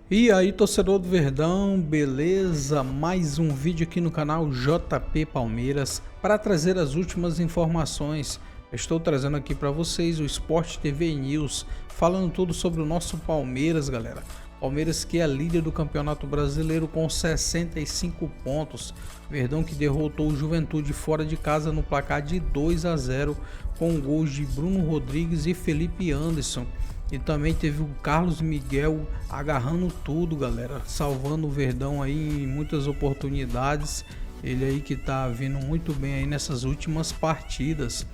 E aí, torcedor do Verdão, beleza? Mais um vídeo aqui no canal JP Palmeiras para trazer as últimas informações. Estou trazendo aqui para vocês o Sport TV News, falando tudo sobre o nosso Palmeiras, galera. Palmeiras que é líder do Campeonato Brasileiro com 65 pontos. Verdão que derrotou o Juventude fora de casa no placar de 2-0 com gols de Bruno Rodrigues e Felipe Anderson. E também teve o Carlos Miguel agarrando tudo, galera, salvando o Verdão aí em muitas oportunidades. Ele aí que tá vindo muito bem aí nessas últimas partidas.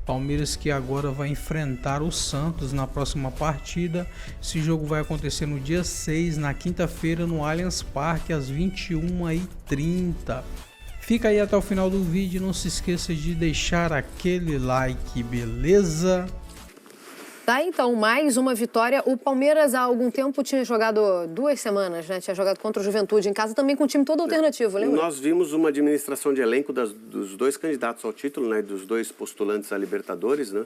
Palmeiras que agora vai enfrentar o Santos na próxima partida. Esse jogo vai acontecer no dia 6, na quinta-feira, no Allianz Parque, às 21h30. Fica aí até o final do vídeo, não se esqueça de deixar aquele like, beleza? Tá, então, mais uma vitória. O Palmeiras há algum tempo tinha jogado 2 semanas, né? Tinha jogado contra o Juventude em casa, também com um time todo alternativo, lembra? Nós vimos uma administração de elenco dos dois candidatos ao título, né? Dos dois postulantes a Libertadores, né?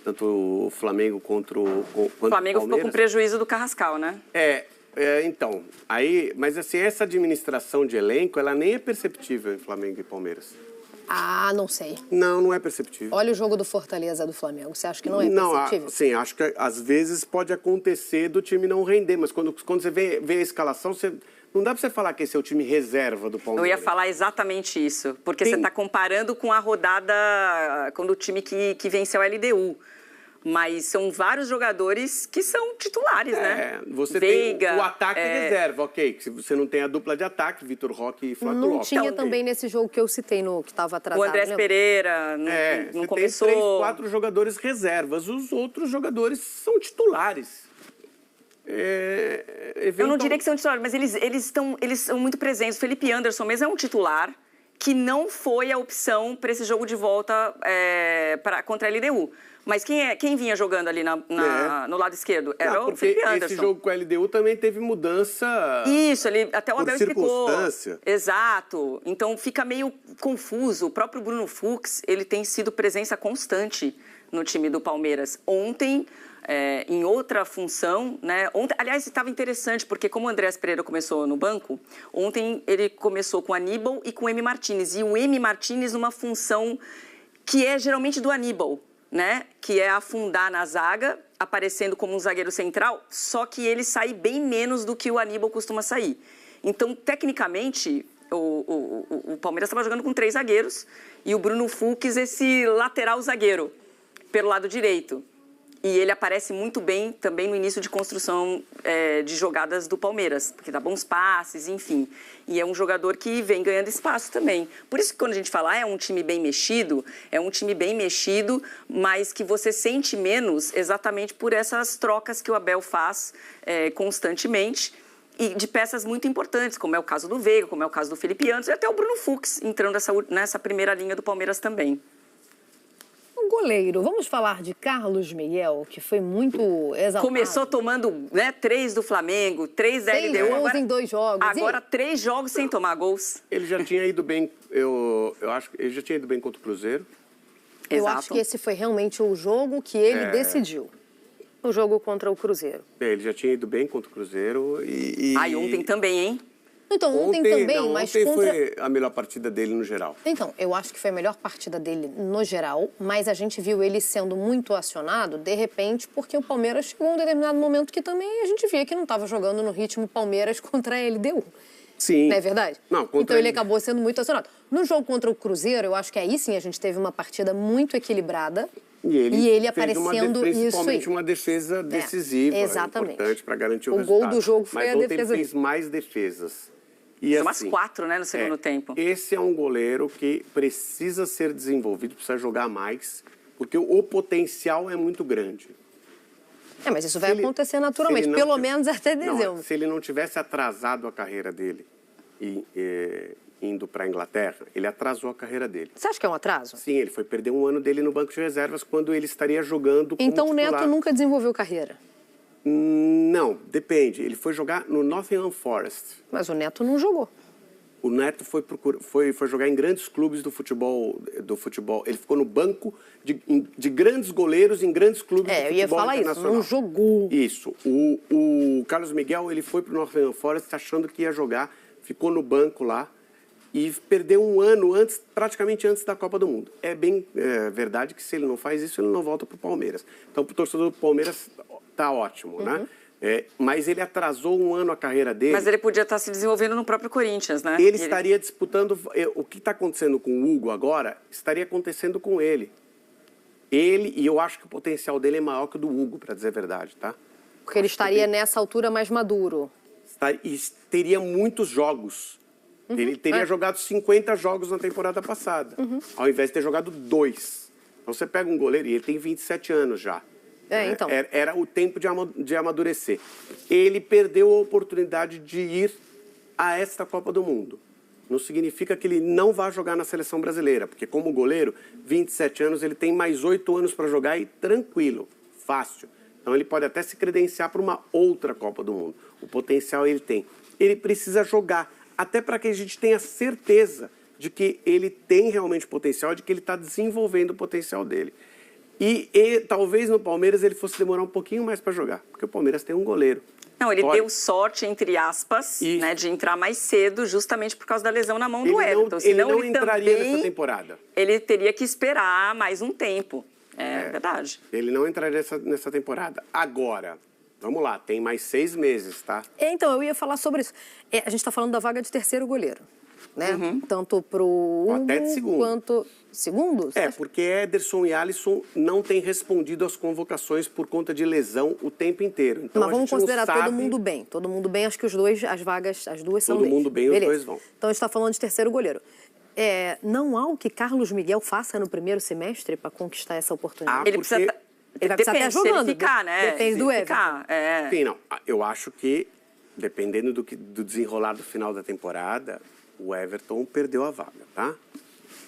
Tanto o Flamengo contra o Flamengo ficou com prejuízo do Carrascal, né? Então, aí, mas assim, essa administração de elenco, ela nem é perceptível em Flamengo e Palmeiras. Ah, não sei. Não é perceptível. Olha o jogo do Fortaleza do Flamengo. Você acha que não é perceptível? Sim, acho que às vezes pode acontecer do time não render, mas quando você vê a escalação, não dá pra você falar que esse é o time reserva do Palmeiras. Eu ia falar exatamente isso, porque você está comparando com a rodada, com o time que venceu a LDU. Mas são vários jogadores que são titulares, né? Você Veiga, tem o ataque reserva, ok. Se você não tem a dupla de ataque, Vitor Roque e Flávio Não Lopes. tinha também nesse jogo que eu citei, que estava atrasado. O Andrés Pereira não começou. Tem 3, 4 jogadores reservas. Os outros jogadores são titulares. Eu não diria que são titulares, mas eles são muito presentes. O Felipe Anderson mesmo é um titular que não foi a opção para esse jogo de volta contra a LDU. Mas quem vinha jogando ali no lado esquerdo? Era o Felipe Anderson. Esse jogo com a LDU também teve mudança. Isso, até o Abel explicou. Circunstância. Exato. Então fica meio confuso. O próprio Bruno Fux, ele tem sido presença constante no time do Palmeiras. Ontem, em outra função, né? Aliás, estava interessante, porque como o Andrés Pereira começou no banco, ontem ele começou com o Aníbal e com o M. Martínez. E o M. Martínez numa função que é geralmente do Aníbal, né? Que é afundar na zaga, aparecendo como um zagueiro central, só que ele sai bem menos do que o Aníbal costuma sair. Então, tecnicamente, o Palmeiras estava jogando com 3 zagueiros e o Bruno Fux, esse lateral zagueiro, pelo lado direito. E ele aparece muito bem também no início de construção de jogadas do Palmeiras, porque dá bons passes, enfim. E é um jogador que vem ganhando espaço também. Por isso que quando a gente fala é um time bem mexido, mas que você sente menos exatamente por essas trocas que o Abel faz constantemente. E de peças muito importantes, como é o caso do Veiga, como é o caso do Felipe Anderson e até o Bruno Fux entrando nessa primeira linha do Palmeiras também. O goleiro, vamos falar de Carlos Miguel, que foi muito exaltado. Começou tomando 3 do Flamengo, 3 da LDU. 6 gols em 2 jogos. Agora 3 jogos sem tomar gols. Ele já tinha ido bem, eu acho que ele já tinha ido bem contra o Cruzeiro. Eu acho que esse foi realmente o jogo que ele decidiu. O jogo contra o Cruzeiro. Ele já tinha ido bem contra o Cruzeiro e ontem também, hein? Então, ontem também, mas ontem foi a melhor partida dele no geral. Então, eu acho que foi a melhor partida dele no geral, mas a gente viu ele sendo muito acionado, de repente, porque o Palmeiras chegou a um determinado momento que também a gente via que não estava jogando no ritmo Palmeiras contra a LDU. Sim. Não é verdade? Não, então ele acabou sendo muito acionado. No jogo contra o Cruzeiro, eu acho que aí sim a gente teve uma partida muito equilibrada. E ele aparecendo principalmente uma defesa decisiva, exatamente. Importante para garantir o resultado. O gol do jogo foi a defesa. Mas ontem ele fez mais defesas. E umas 4, né, no segundo tempo. Esse é um goleiro que precisa ser desenvolvido, precisa jogar mais, porque o potencial é muito grande. Mas isso vai acontecer naturalmente, pelo menos até dezembro. Se ele não tivesse atrasado a carreira dele indo para a Inglaterra, ele atrasou a carreira dele. Você acha que é um atraso? Sim, ele foi perder um ano dele no banco de reservas quando ele estaria jogando como Então o titular. Neto nunca desenvolveu carreira? Não, depende. Ele foi jogar no Nottingham Forest. Mas o Neto não jogou. O Neto foi jogar em grandes clubes do futebol. Ele ficou no banco de grandes goleiros em grandes clubes do futebol eu ia falar isso, não jogou. Isso. O Carlos Miguel, ele foi para o Nottingham Forest achando que ia jogar, ficou no banco lá e perdeu um ano praticamente antes da Copa do Mundo. É bem verdade que se ele não faz isso, ele não volta para o Palmeiras. Então, para o torcedor do Palmeiras, tá ótimo, né? Mas ele atrasou um ano a carreira dele. Mas ele podia estar se desenvolvendo no próprio Corinthians, né? Ele estaria disputando... O que está acontecendo com o Hugo agora, estaria acontecendo com ele. E eu acho que o potencial dele é maior que o do Hugo, para dizer a verdade, tá? Porque ele estaria nessa altura mais maduro. E teria muitos jogos. Ele teria jogado 50 jogos na temporada passada, ao invés de ter jogado 2. Então você pega um goleiro, e ele tem 27 anos já. Então. Era o tempo de amadurecer. Ele perdeu a oportunidade de ir a esta Copa do Mundo. Não significa que ele não vá jogar na seleção brasileira, porque como goleiro, 27 anos, ele tem mais 8 anos para jogar e tranquilo, fácil. Então ele pode até se credenciar para uma outra Copa do Mundo. O potencial ele tem. Ele precisa jogar, até para que a gente tenha certeza de que ele tem realmente potencial, de que ele está desenvolvendo o potencial dele. E talvez no Palmeiras ele fosse demorar um pouquinho mais para jogar, porque o Palmeiras tem um goleiro. Não, ele deu sorte, entre aspas, né, de entrar mais cedo, justamente por causa da lesão na mão do Everton. Ele não entraria nessa temporada. Ele teria que esperar mais um tempo. É verdade. Ele não entraria nessa temporada. Agora, vamos lá, tem mais 6 meses, tá? Então, eu ia falar sobre isso. A gente está falando da vaga de terceiro goleiro, né? Tanto pro Hugo até de segundo. Quanto... Segundo? Porque Ederson e Alisson não têm respondido às convocações por conta de lesão o tempo inteiro. Então, mas vamos considerar todo mundo bem. Todo mundo bem, acho que as duas são todo mundo bem, os dois vão. Então, a gente está falando de terceiro goleiro. Não há o que Carlos Miguel faça no primeiro semestre para conquistar essa oportunidade? Ele precisa... Ele vai precisar até jogando. Se ele ficar, né? Depende do Everton. Sim, não. Eu acho que, dependendo do desenrolar do final da temporada, o Everton perdeu a vaga, tá?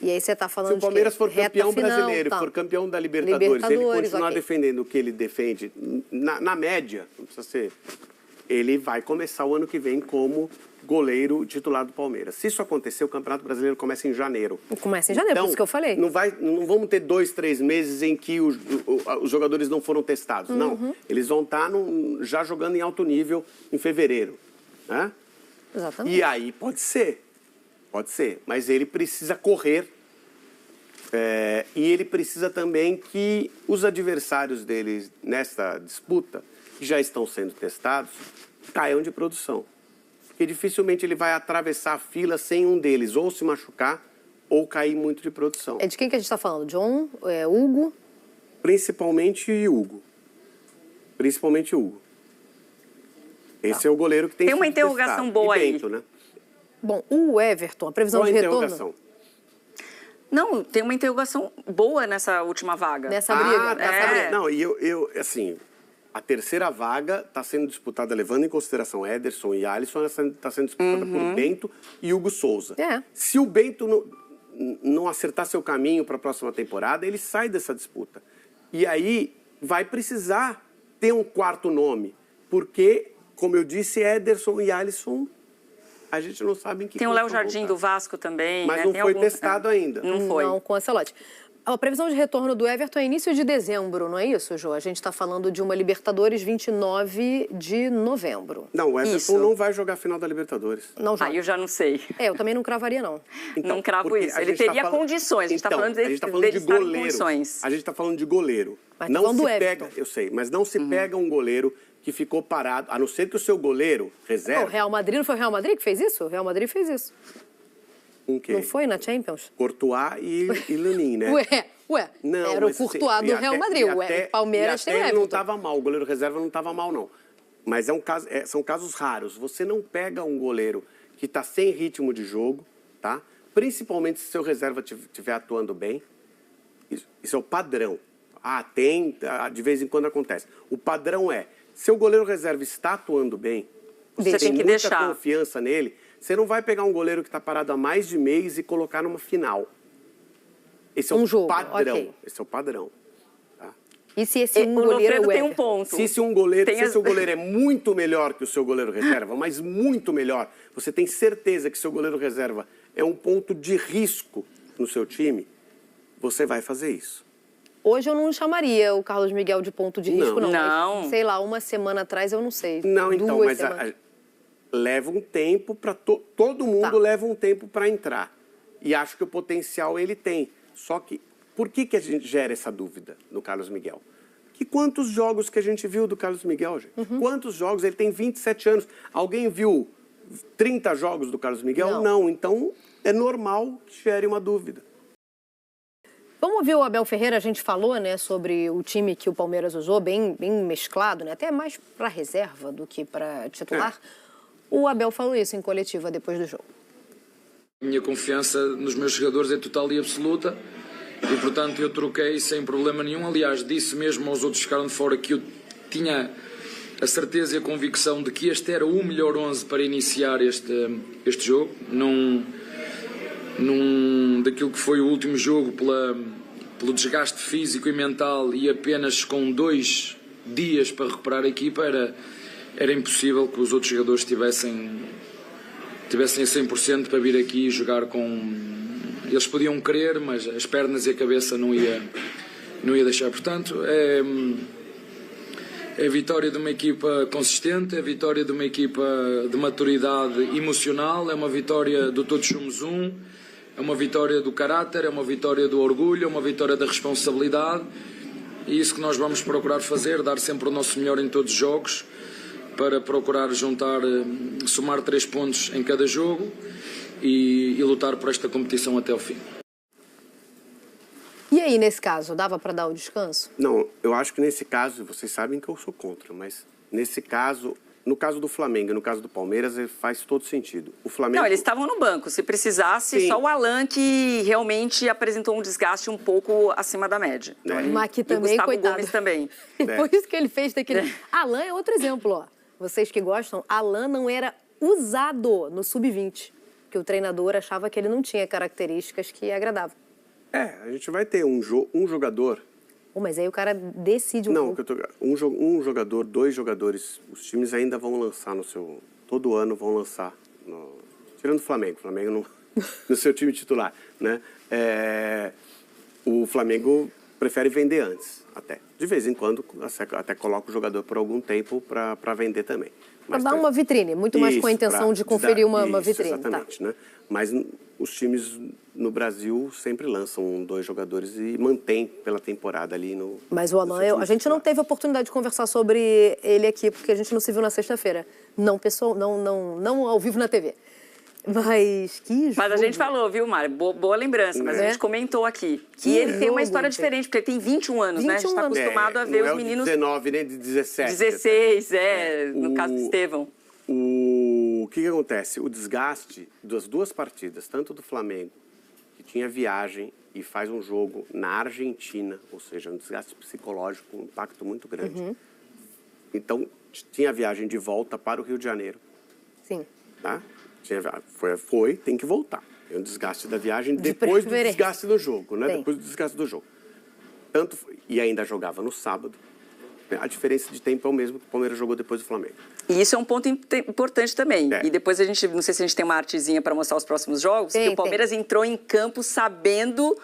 E aí você está falando se o Palmeiras for campeão brasileiro, tá. for campeão da Libertadores, ele continuar defendendo o que ele defende, na média, não precisa ser, ele vai começar o ano que vem como goleiro titular do Palmeiras. Se isso acontecer, o Campeonato Brasileiro começa em janeiro. Começa em janeiro, então, por isso que eu falei. Não vamos ter 2, 3 meses em que os jogadores não foram testados. Não, eles vão estar já jogando em alto nível em fevereiro. Né? Exatamente. E aí pode ser, mas ele precisa correr e ele precisa também que os adversários dele nesta disputa, que já estão sendo testados, caiam de produção. Porque dificilmente ele vai atravessar a fila sem um deles ou se machucar ou cair muito de produção. De quem que a gente está falando? John, Hugo? Principalmente Hugo. Esse é o goleiro que tem uma interrogação boa aí. Né? Bom, o Everton, a previsão de retorno... Não, tem uma interrogação boa nessa última vaga. Nessa briga. Não, e eu assim, a terceira vaga está sendo disputada, levando em consideração Ederson e Alisson, está sendo disputada por Bento e Hugo Souza. Se o Bento não acertar seu caminho para a próxima temporada, ele sai dessa disputa. E aí vai precisar ter um quarto nome, porque, como eu disse, Ederson e Alisson... A gente não sabe em que... Tem o Léo Jardim do Vasco também. Mas não foi testado ainda. Não foi. Não, com o Ancelotti. A previsão de retorno do Everton é início de dezembro, não é isso, Jô? A gente está falando de uma Libertadores 29 de novembro. Não, o Everton não vai jogar a final da Libertadores. Não joga. Eu já não sei. Eu também não cravaria, não. Então, não cravo isso. Ele teria condições. A gente está falando dele estar em condições. A gente está falando de goleiro. Mas não se pega, eu sei, mas não se pega um goleiro que ficou parado, a não ser que o seu goleiro reserva... O Real Madrid, não foi o Real Madrid que fez isso? O Real Madrid fez isso. Com quem? Não foi na Champions? Courtois e Lunin, né? Ué, não, era o Courtois do Real Madrid, o Palmeiras tem o Everton. Ele não estava mal, o goleiro reserva não estava mal, não. Mas são casos raros. Você não pega um goleiro que está sem ritmo de jogo, tá? Principalmente se seu reserva estiver atuando bem. Isso é o padrão. De vez em quando acontece. O padrão é, seu goleiro reserva está atuando bem, você tem muita confiança nele, você não vai pegar um goleiro que está parado há mais de mês e colocar numa final. Esse é o padrão. Okay. Esse é o padrão. Tá? E se esse O goleiro Lofredo é o tem um Everton? ponto. Se seu goleiro é muito melhor que o seu goleiro reserva, mas muito melhor, você tem certeza que seu goleiro reserva é um ponto de risco no seu time, você vai fazer isso. Hoje eu não chamaria o Carlos Miguel de ponto de risco, não. Não. Mas, sei lá, uma semana atrás eu não sei. Não, então, Duas mas semanas. leva um tempo para... Todo mundo leva um tempo para entrar. E acho que o potencial ele tem. Só que, por que a gente gera essa dúvida no Carlos Miguel? Que quantos jogos que a gente viu do Carlos Miguel, gente? Quantos jogos? Ele tem 27 anos. Alguém viu 30 jogos do Carlos Miguel? Não. Então, é normal que gere uma dúvida. Vamos ouvir o Abel Ferreira, a gente falou, né, sobre o time que o Palmeiras usou, bem mesclado, né, até mais para reserva do que para titular. O Abel falou isso em coletiva depois do jogo. Minha confiança nos meus jogadores é total e absoluta e, portanto, eu troquei sem problema nenhum. Aliás, disse mesmo aos outros que ficaram de fora que eu tinha a certeza e a convicção de que este era o melhor 11 para iniciar este jogo. Daquilo que foi o último jogo pelo desgaste físico e mental e apenas com 2 dias para recuperar a equipa, era impossível que os outros jogadores tivessem a 100% para vir aqui e jogar com... Eles podiam querer, mas as pernas e a cabeça não ia deixar. Portanto, é a vitória de uma equipa consistente, é a vitória de uma equipa de maturidade emocional, é uma vitória do todos somos um, é uma vitória do caráter, é uma vitória do orgulho, é uma vitória da responsabilidade, e isso que nós vamos procurar fazer, dar sempre o nosso melhor em todos os jogos, para procurar somar 3 pontos em cada jogo e lutar por esta competição até ao fim. E aí, nesse caso, dava para dar o descanso? Não, eu acho que nesse caso, vocês sabem que eu sou contra, mas nesse caso, no caso do Flamengo e no caso do Palmeiras, faz todo sentido. O Flamengo... Não, eles estavam no banco. Se precisasse, Sim. só o Alan que realmente apresentou um desgaste um pouco acima da média. Então, Mas aqui e o também, Gustavo coitado. Gomes também. Foi isso que ele fez daquele... Alan é outro exemplo, ó. Vocês que gostam, Alan não era usado no Sub-20, que o treinador achava que ele não tinha características que agradavam. a gente vai ter um jogador... Mas aí o cara decide Não, um jogador, 2 jogadores, os times ainda vão lançar no seu... Todo ano vão lançar, tirando o Flamengo no seu time titular, né? O Flamengo prefere vender antes, até. De vez em quando, até coloca o jogador por algum tempo para vender também. Para dar uma vitrine, muito mais com a intenção de conferir uma vitrine. Exatamente, né? Mas os times no Brasil sempre lançam 2 jogadores e mantêm pela temporada ali no... Mas o Alan, a gente não teve a oportunidade de conversar sobre ele aqui, porque a gente não se viu na sexta-feira. Não ao vivo na TV. Mas que jogo. Mas a gente falou, viu, Mário? Boa lembrança, mas a gente comentou aqui. E ele tem uma história diferente, porque ele tem 21 anos, né? A gente está acostumado a ver os meninos... Não é de 19, nem de 17. 16, no caso do Estevão. O que acontece? O desgaste das 2 partidas, tanto do Flamengo, que tinha viagem e faz um jogo na Argentina, ou seja, um desgaste psicológico, um impacto muito grande. Então, tinha viagem de volta para o Rio de Janeiro. Sim. Tá? Tem que voltar. É um desgaste da viagem depois do desgaste do jogo, né? Depois do desgaste do jogo. E ainda jogava no sábado. A diferença de tempo é o mesmo que o Palmeiras jogou depois do Flamengo. E isso é um ponto importante também. E depois a gente, não sei se a gente tem uma artezinha para mostrar os próximos jogos, que o Palmeiras entrou em campo sabendo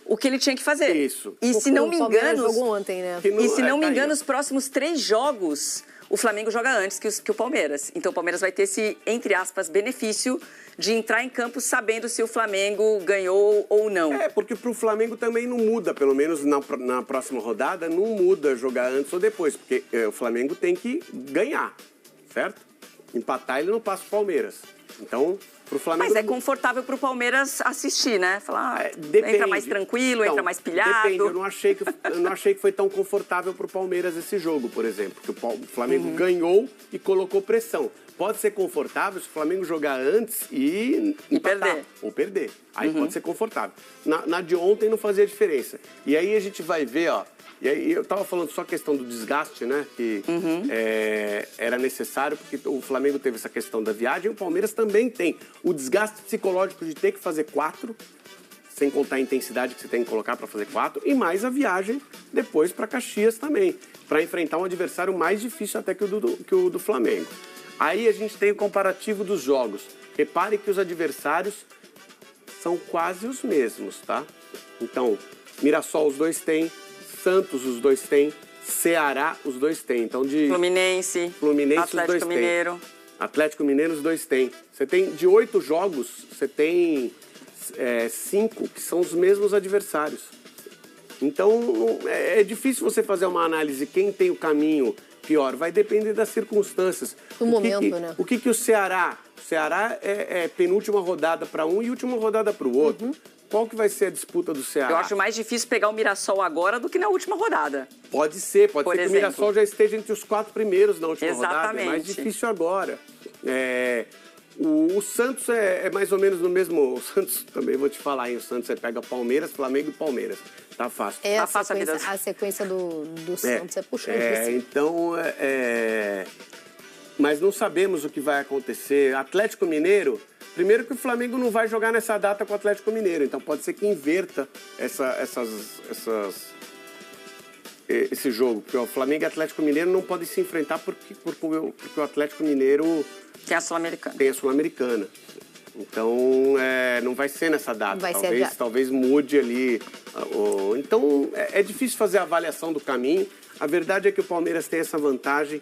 o que ele tinha que fazer. Isso. E se não me engano, jogou ontem, né? E se não me engano, os próximos 3 jogos, o Flamengo joga antes que o Palmeiras. Então o Palmeiras vai ter esse, entre aspas, benefício de entrar em campo sabendo se o Flamengo ganhou ou não. Porque para o Flamengo também não muda, pelo menos na próxima rodada, não muda jogar antes ou depois, porque o Flamengo tem que ganhar, certo? Empatar ele não passa o Palmeiras. Então, pro Flamengo... Mas é confortável pro Palmeiras assistir, né? Falar, depende. Entra mais tranquilo, entra mais pilhado. Depende, eu não achei que foi tão confortável pro Palmeiras esse jogo, por exemplo. Que o Flamengo ganhou e colocou pressão. Pode ser confortável se o Flamengo jogar antes e perder. Ou perder. Aí pode ser confortável. Na de ontem não fazia diferença. E aí a gente vai ver, ó... E aí eu estava falando só a questão do desgaste, né? Que era necessário, porque o Flamengo teve essa questão da viagem, o Palmeiras também tem o desgaste psicológico de ter que fazer 4, sem contar a intensidade que você tem que colocar para fazer 4, e mais a viagem depois para Caxias também, para enfrentar um adversário mais difícil até que o do Flamengo. Aí a gente tem o comparativo dos jogos. Repare que os adversários são quase os mesmos, tá? Então, Mirassol os dois têm, Santos os dois têm, Ceará os dois têm. Então, Fluminense Atlético Mineiro. Atlético Mineiro os dois têm. Você tem, de 8 jogos, você tem 5 que são os mesmos adversários. Então, é difícil você fazer uma análise quem tem o caminho pior. Vai depender das circunstâncias. Do momento, né? O que o Ceará... O Ceará é penúltima rodada para um e última rodada para o outro. Qual que vai ser a disputa do Ceará? Eu acho mais difícil pegar o Mirassol agora do que na última rodada. Pode ser que o Mirassol já esteja entre os 4 primeiros na última rodada. É mais difícil agora. O Santos é mais ou menos no mesmo... O Santos, também vou te falar, hein? O Santos pega Palmeiras, Flamengo e Palmeiras. Tá fácil. A sequência do Santos é puxante. Então, mas não sabemos o que vai acontecer. Atlético Mineiro... Primeiro que o Flamengo não vai jogar nessa data com o Atlético Mineiro, então pode ser que inverta esse jogo. Porque o Flamengo e o Atlético Mineiro não podem se enfrentar porque o Atlético Mineiro tem a Sul-Americana. Tem a Sul-Americana. Então, não vai ser nessa data. Talvez mude ali. Então, é difícil fazer a avaliação do caminho. A verdade é que o Palmeiras tem essa vantagem,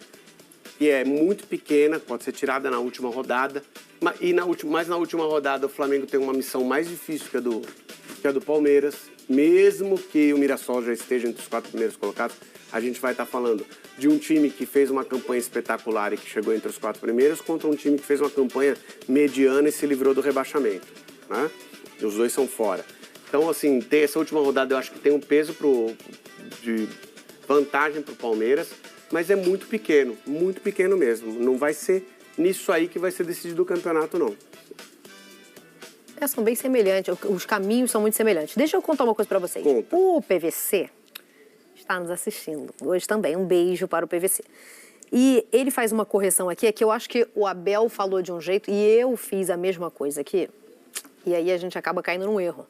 que é muito pequena, pode ser tirada na última rodada. Mas na última rodada o Flamengo tem uma missão mais difícil que a do Palmeiras. Mesmo que o Mirassol já esteja entre os 4 primeiros colocados, a gente vai estar falando de um time que fez uma campanha espetacular e que chegou entre os 4 primeiros contra um time que fez uma campanha mediana e se livrou do rebaixamento, né? E os dois são fora. Então, assim, ter essa última rodada eu acho que tem um peso de vantagem para o Palmeiras, mas é muito pequeno mesmo. Não vai ser nisso aí que vai ser decidido o campeonato, não. São bem semelhantes, os caminhos são muito semelhantes. Deixa eu contar uma coisa para vocês. Conta. O PVC está nos assistindo hoje também. Um beijo para o PVC. E ele faz uma correção aqui, que eu acho que o Abel falou de um jeito e eu fiz a mesma coisa aqui. E aí a gente acaba caindo num erro.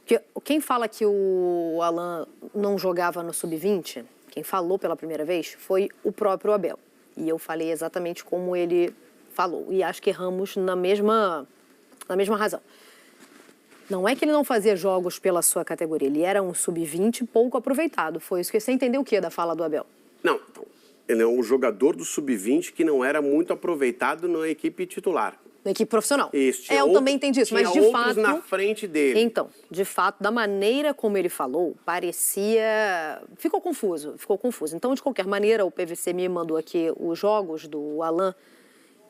Porque quem fala que o Alan não jogava no Sub-20, quem falou pela primeira vez, foi o próprio Abel. E eu falei exatamente como ele falou. E acho que erramos na mesma razão. Não é que ele não fazia jogos pela sua categoria. Ele era um Sub-20 pouco aproveitado. Foi isso que você entendeu o quê da fala do Abel? Não. Ele é um jogador do Sub-20 que não era muito aproveitado na equipe titular. Na equipe profissional. Isso. Eu também entendi isso, mas de fato... na frente dele. Então, de fato, da maneira como ele falou, parecia... Ficou confuso. Então, de qualquer maneira, o PVC me mandou aqui os jogos do Alan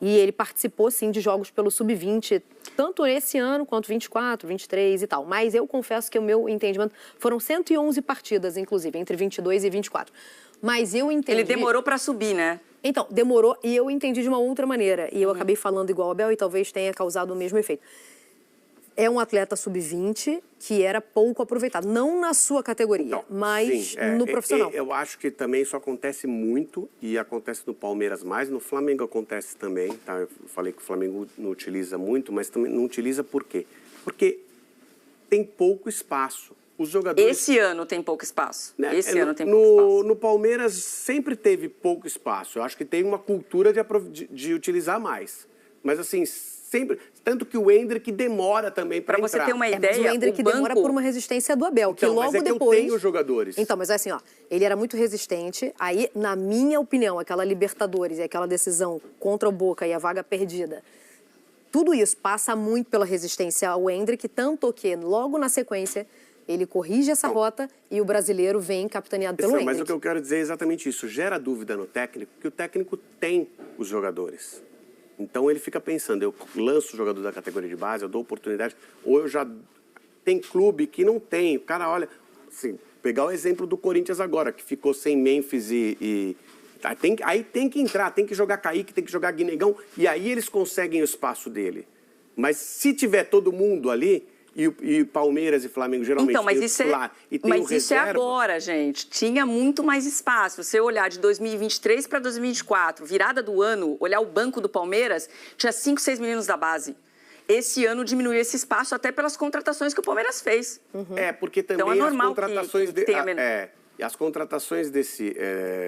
e ele participou, sim, de jogos pelo Sub-20, tanto esse ano quanto 24, 23 e tal. Mas eu confesso que o meu entendimento foram 111 partidas, inclusive, entre 22 e 24. Mas eu entendi... Ele demorou para subir, né? Então, demorou e eu entendi de uma outra maneira. E eu acabei falando igual o Abel e talvez tenha causado o mesmo efeito. É um atleta sub-20 que era pouco aproveitado. Não na sua categoria, então, mas sim, no profissional. Eu acho que também isso acontece muito e acontece no Palmeiras mais. No Flamengo acontece também, tá? Eu falei que o Flamengo não utiliza muito, mas também não utiliza por quê? Porque tem pouco espaço. Os jogadores... Esse ano tem pouco espaço. Né? No Palmeiras sempre teve pouco espaço. Eu acho que tem uma cultura de utilizar mais. Mas assim, sempre... Tanto que o Endrick demora também para entrar. Para você ter uma ideia, mas o Endrick demora por uma resistência do Abel, então, que logo mas é que depois... eu tenho os jogadores. Então, mas assim, ó, ele era muito resistente. Aí, na minha opinião, aquela Libertadores e aquela decisão contra o Boca e a vaga perdida... Tudo isso passa muito pela resistência ao Endrick, tanto que logo na sequência... Ele corrige essa rota e o brasileiro vem capitaneado pelo Endrick. Mas o que eu quero dizer é exatamente isso. Gera dúvida no técnico, que o técnico tem os jogadores. Então ele fica pensando, eu lanço o jogador da categoria de base, eu dou oportunidade, ou eu já... Tem clube que não tem. O cara, olha... Assim, pegar o exemplo do Corinthians agora, que ficou sem Memphis Aí tem que entrar, tem que jogar Kaique, tem que jogar Guinegão, e aí eles conseguem o espaço dele. Mas se tiver todo mundo ali... E Palmeiras e Flamengo geralmente então, mas isso é agora, gente. Tinha muito mais espaço. Se você olhar de 2023 para 2024, virada do ano, olhar o banco do Palmeiras, tinha 5, 6 meninos da base. esse ano diminuiu esse espaço até pelas contratações que o Palmeiras fez. Porque também Então é normal as contratações que tenha menos. as contratações desse...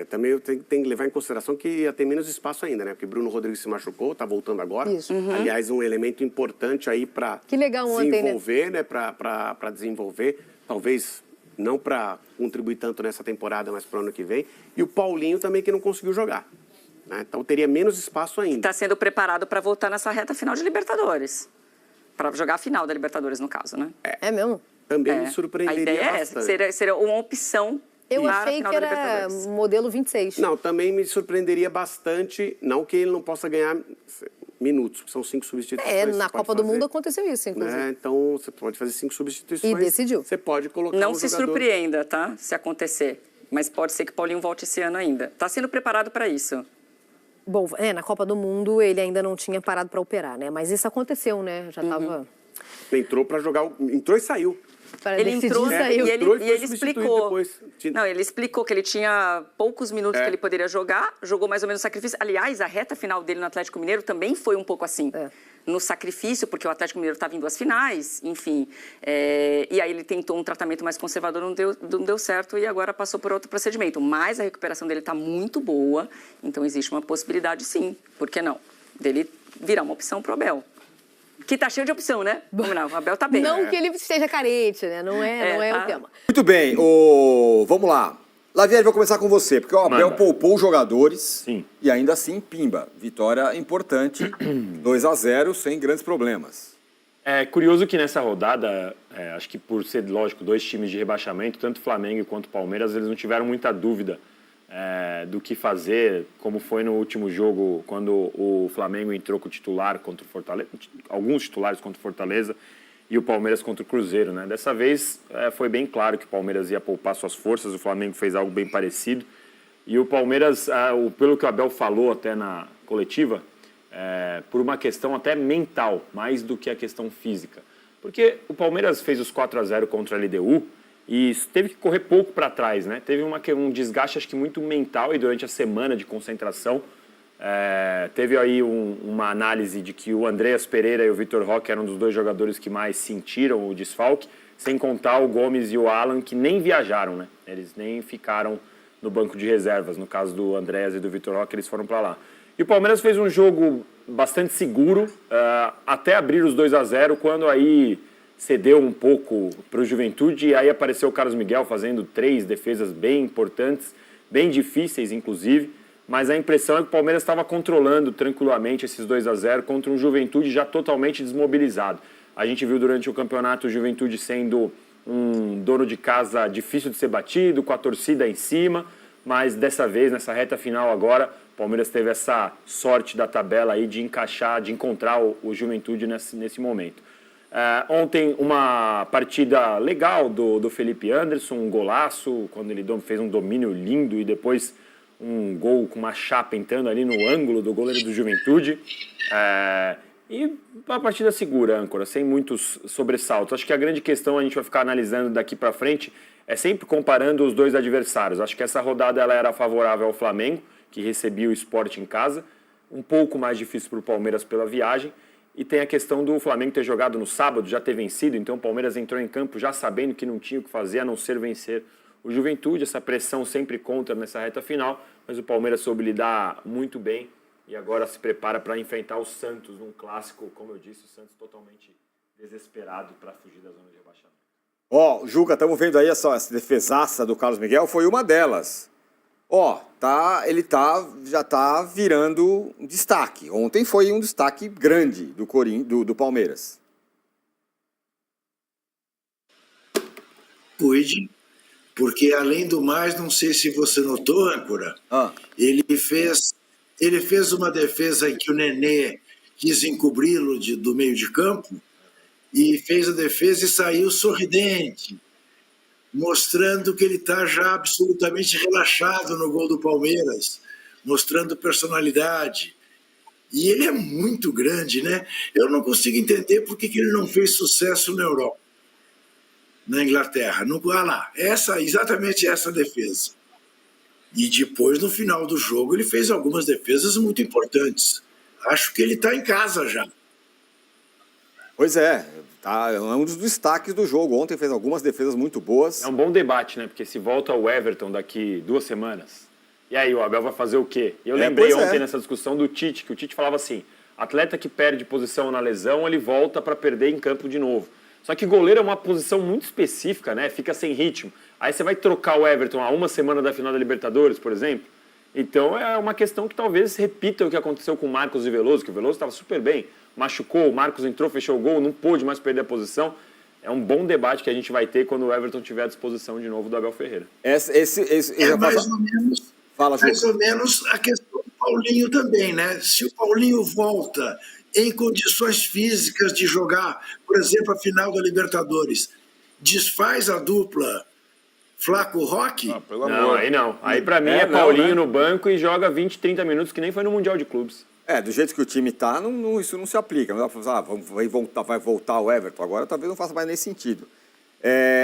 também eu tenho que levar em consideração que ia ter menos espaço ainda, né? Porque Bruno Rodrigues se machucou, tá voltando agora. Isso. Aliás, um elemento importante aí para desenvolver, né? Para desenvolver, talvez não para contribuir tanto nessa temporada, mas para o ano que vem. E o Paulinho também, que não conseguiu jogar. Né? Então teria menos espaço ainda. Está sendo preparado para voltar nessa reta final de Libertadores. Para jogar a final da Libertadores, no caso, né? É mesmo? Também me surpreenderia A ideia bastante. é essa, seria uma opção. Eu para a achei final que da era Libertadores. modelo 26. Não, também me surpreenderia bastante, não que ele não possa ganhar minutos, porque são 5 substituições. Na você Copa pode do Mundo fazer, aconteceu isso, inclusive. né? Então, você pode fazer 5 substituições. E decidiu. Você pode colocar Não um se jogador... surpreenda, tá? Se acontecer. Mas pode ser que o Paulinho volte esse ano ainda. Está sendo preparado para isso. Bom, na Copa do Mundo ele ainda não tinha parado para operar, né? Mas isso aconteceu, né? Já estava... Entrou para jogar, entrou e saiu. Ele entrou saiu. e Entrou e foi ele substituído explicou. depois. Não, ele explicou que ele tinha poucos minutos que ele poderia jogar, jogou mais ou menos no sacrifício. Aliás, a reta final dele no Atlético Mineiro também foi um pouco assim. No sacrifício, porque o Atlético Mineiro estava em 2 finais, enfim. E aí ele tentou um tratamento mais conservador, não deu certo e agora passou por outro procedimento. Mas a recuperação dele está muito boa, então existe uma possibilidade sim, por que não? Dele virar uma opção pro Abel. Que tá cheio de opção, né? Vamos lá, o Abel tá bem. Não que ele esteja carente, né? Não é tá. o tema. Muito bem, vamos lá. Lavieri, vou começar com você, porque o Abel poupou os jogadores e ainda assim, pimba, vitória importante, 2-0, sem grandes problemas. É curioso que nessa rodada, acho que por ser, lógico, 2 times de rebaixamento, tanto Flamengo quanto Palmeiras, eles não tiveram muita dúvida do que fazer, como foi no último jogo, quando o Flamengo entrou com o titular contra o Fortaleza, alguns titulares contra o Fortaleza, e o Palmeiras contra o Cruzeiro, né? Dessa vez foi bem claro que o Palmeiras ia poupar suas forças, o Flamengo fez algo bem parecido, e o Palmeiras, pelo que o Abel falou até na coletiva, por uma questão até mental, mais do que a questão física. Porque o Palmeiras fez os 4-0 contra a LDU, e teve que correr pouco para trás, né? Teve um desgaste, acho que muito mental, e durante a semana de concentração, teve aí uma análise de que o Andreas Pereira e o Vitor Roque eram dos 2 jogadores que mais sentiram o desfalque, sem contar o Gomes e o Alan, que nem viajaram, né? Eles nem ficaram no banco de reservas. No caso do Andreas e do Vitor Roque, eles foram para lá. E o Palmeiras fez um jogo bastante seguro, até abrir os 2-0, quando aí cedeu um pouco para o Juventude, e aí apareceu o Carlos Miguel fazendo 3 defesas bem importantes, bem difíceis, inclusive, mas a impressão é que o Palmeiras estava controlando tranquilamente esses 2-0 contra um Juventude já totalmente desmobilizado. A gente viu durante o campeonato o Juventude sendo um dono de casa difícil de ser batido, com a torcida em cima, mas dessa vez, nessa reta final agora, o Palmeiras teve essa sorte da tabela aí de encaixar, de encontrar o Juventude nesse momento. Ontem uma partida legal do Felipe Anderson, um golaço, quando ele fez um domínio lindo e depois um gol com uma chapa entrando ali no ângulo do goleiro do Juventude. E uma partida segura, âncora, sem muitos sobressaltos. Acho que a grande questão a gente vai ficar analisando daqui para frente é sempre comparando os 2 adversários. Acho que essa rodada ela era favorável ao Flamengo, que recebia o Sport em casa, um pouco mais difícil para o Palmeiras pela viagem. E tem a questão do Flamengo ter jogado no sábado, já ter vencido, então o Palmeiras entrou em campo já sabendo que não tinha o que fazer a não ser vencer o Juventude. Essa pressão sempre contra nessa reta final, mas o Palmeiras soube lidar muito bem e agora se prepara para enfrentar o Santos num clássico, como eu disse, o Santos totalmente desesperado para fugir da zona de rebaixamento. Juca, estamos vendo aí essa defesaça do Carlos Miguel, foi uma delas. Ele já está virando um destaque. Ontem foi um destaque grande do Palmeiras. Cuide, porque além do mais, não sei se você notou, âncora, ele fez uma defesa em que o Nenê quis encobri-lo do meio de campo e fez a defesa e saiu sorridente, mostrando que ele está já absolutamente relaxado no gol do Palmeiras, mostrando personalidade. E ele é muito grande, né? Eu não consigo entender por que ele não fez sucesso na Europa, na Inglaterra. Exatamente essa defesa. E depois, no final do jogo, ele fez algumas defesas muito importantes. Acho que ele está em casa já. Pois é, tá, é um dos destaques do jogo. Ontem fez algumas defesas muito boas. É um bom debate, né? Porque se volta o Everton daqui 2 semanas, e aí o Abel vai fazer o quê? Eu lembrei ontem nessa discussão do Tite, que o Tite falava assim, atleta que perde posição na lesão, ele volta para perder em campo de novo. Só que goleiro é uma posição muito específica, né? Fica sem ritmo. Aí você vai trocar o Everton a 1 semana da final da Libertadores, por exemplo. Então é uma questão que talvez repita o que aconteceu com o Marcos e Veloso, que o Veloso estava super bem, machucou, o Marcos entrou, fechou o gol, não pôde mais perder a posição. É um bom debate que a gente vai ter quando o Everton tiver à disposição de novo do Abel Ferreira. Mais ou menos a questão do Paulinho também, né? Se o Paulinho volta em condições físicas de jogar, por exemplo, a final da Libertadores, desfaz a dupla Flaco-Roque? Não, aí não. Aí pra mim é Paulinho no banco e joga 20, 30 minutos, que nem foi no Mundial de Clubes. Do jeito que o time tá, isso não se aplica. Não dá pra falar, vai voltar o Everton agora, talvez não faça mais nesse sentido.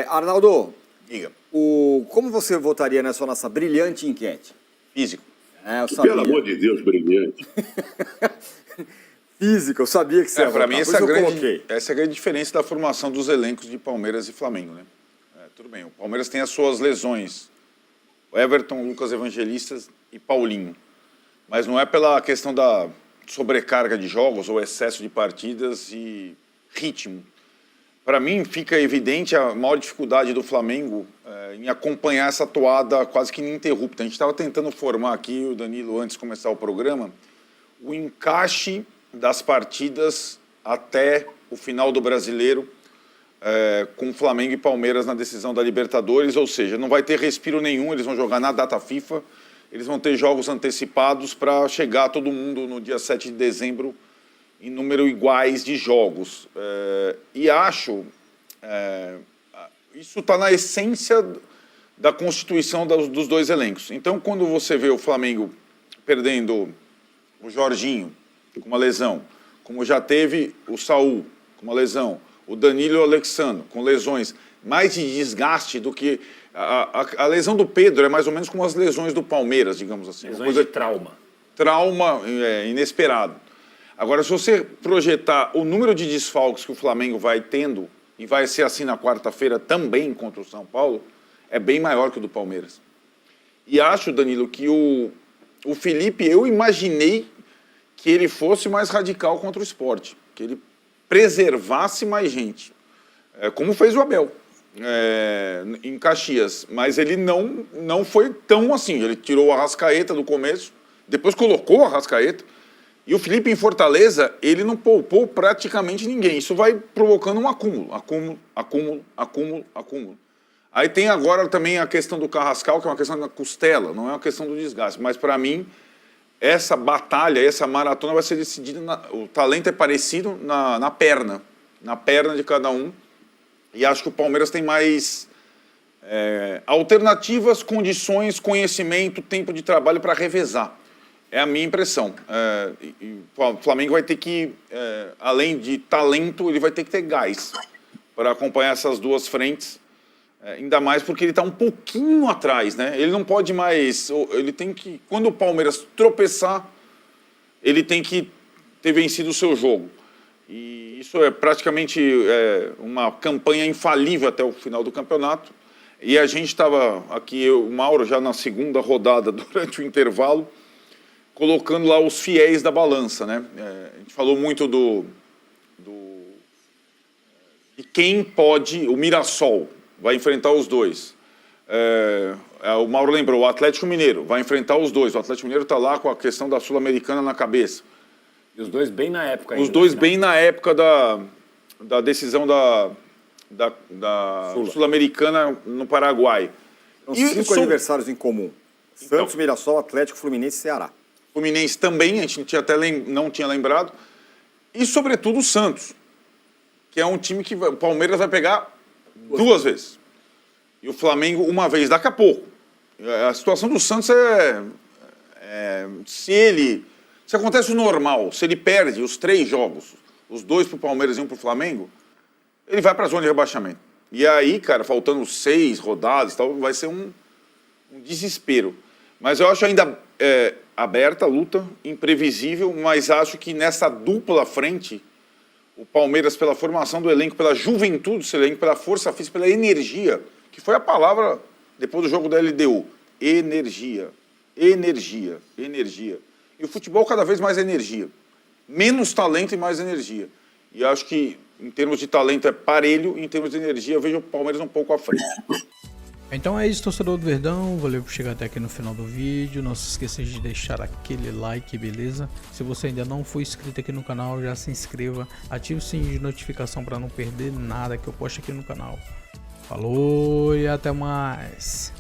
Arnaldo, diga. Como você votaria nessa nossa brilhante enquete? Físico. Pelo amor de Deus, brilhante. Físico, eu sabia que você ia votar. Para mim, essa é a grande diferença da formação dos elencos de Palmeiras e Flamengo, né? Tudo bem, o Palmeiras tem as suas lesões. O Everton, Lucas Evangelistas e Paulinho. Mas não é pela questão da sobrecarga de jogos ou excesso de partidas e ritmo. Para mim, fica evidente a maior dificuldade do Flamengo em acompanhar essa toada quase que ininterrupta. A gente estava tentando formar aqui, o Danilo, antes de começar o programa, o encaixe das partidas até o final do Brasileiro, com Flamengo e Palmeiras na decisão da Libertadores, ou seja, não vai ter respiro nenhum, eles vão jogar na data FIFA, eles vão ter jogos antecipados para chegar todo mundo no dia 7 de dezembro em número iguais de jogos. E acho, isso está na essência da constituição dos dois elencos. Então, quando você vê o Flamengo perdendo o Jorginho com uma lesão, como já teve o Saul com uma lesão, o Danilo e o Alexandre com lesões, mais de desgaste do que... A lesão do Pedro é mais ou menos como as lesões do Palmeiras, digamos assim. Lesões de trauma. Trauma inesperado. Agora, se você projetar o número de desfalques que o Flamengo vai tendo, e vai ser assim na quarta-feira também contra o São Paulo, é bem maior que o do Palmeiras. E acho, Danilo, que o Felipe, eu imaginei que ele fosse mais radical contra o Sport, que ele preservasse mais gente, como fez o Abel em Caxias. Mas ele não foi tão assim. Ele tirou o Arrascaeta do começo, depois colocou o Arrascaeta, e o Felipe em Fortaleza, ele não poupou praticamente ninguém. Isso vai provocando um acúmulo. Aí tem agora também a questão do Carrascal, que é uma questão da costela, não é uma questão do desgaste. Mas para mim, essa batalha, essa maratona vai ser decidida, o talento é parecido na perna de cada um. E acho que o Palmeiras tem mais alternativas, condições, conhecimento, tempo de trabalho para revezar. É a minha impressão. O Flamengo vai ter que, além de talento, ele vai ter que ter gás para acompanhar essas duas frentes. Ainda mais porque ele está um pouquinho atrás, né? Ele não pode mais... Ele tem que... Quando o Palmeiras tropeçar, ele tem que ter vencido o seu jogo. E isso é praticamente uma campanha infalível até o final do campeonato. E a gente estava aqui, o Mauro, já na segunda rodada, durante o intervalo, colocando lá os fiéis da balança, né? A gente falou muito de quem pode... O Mirassol vai enfrentar os dois. O Mauro lembrou, o Atlético Mineiro vai enfrentar os dois. O Atlético Mineiro está lá com a questão da Sul-Americana na cabeça. E os dois bem na época ainda. Os dois bem na época da decisão da Sul-Americana no Paraguai. São 5 aniversários em comum. Santos, Mirassol, Atlético, Fluminense e Ceará. Fluminense também, a gente não tinha lembrado. E, sobretudo, o Santos, que é um time que o Palmeiras vai pegar 2 vezes. E o Flamengo uma vez, daqui a pouco. A situação do Santos se acontece o normal, se ele perde os 3 jogos, os 2 para o Palmeiras e 1 para o Flamengo, ele vai para a zona de rebaixamento. E aí, cara, faltando 6 rodadas, tal, vai ser um desespero. Mas eu acho ainda aberta a luta, imprevisível, mas acho que nessa dupla frente, O Palmeiras, pela formação do elenco, pela juventude desse elenco, pela força física, pela energia, que foi a palavra depois do jogo da LDU. Energia, energia, energia. E o futebol cada vez mais energia. Menos talento e mais energia. E acho que, em termos de talento, é parelho, e em termos de energia, eu vejo o Palmeiras um pouco à frente. Então é isso, torcedor do Verdão, valeu por chegar até aqui no final do vídeo, não se esqueça de deixar aquele like, beleza? Se você ainda não for inscrito aqui no canal, já se inscreva, ative o sininho de notificação para não perder nada que eu posto aqui no canal. Falou e até mais!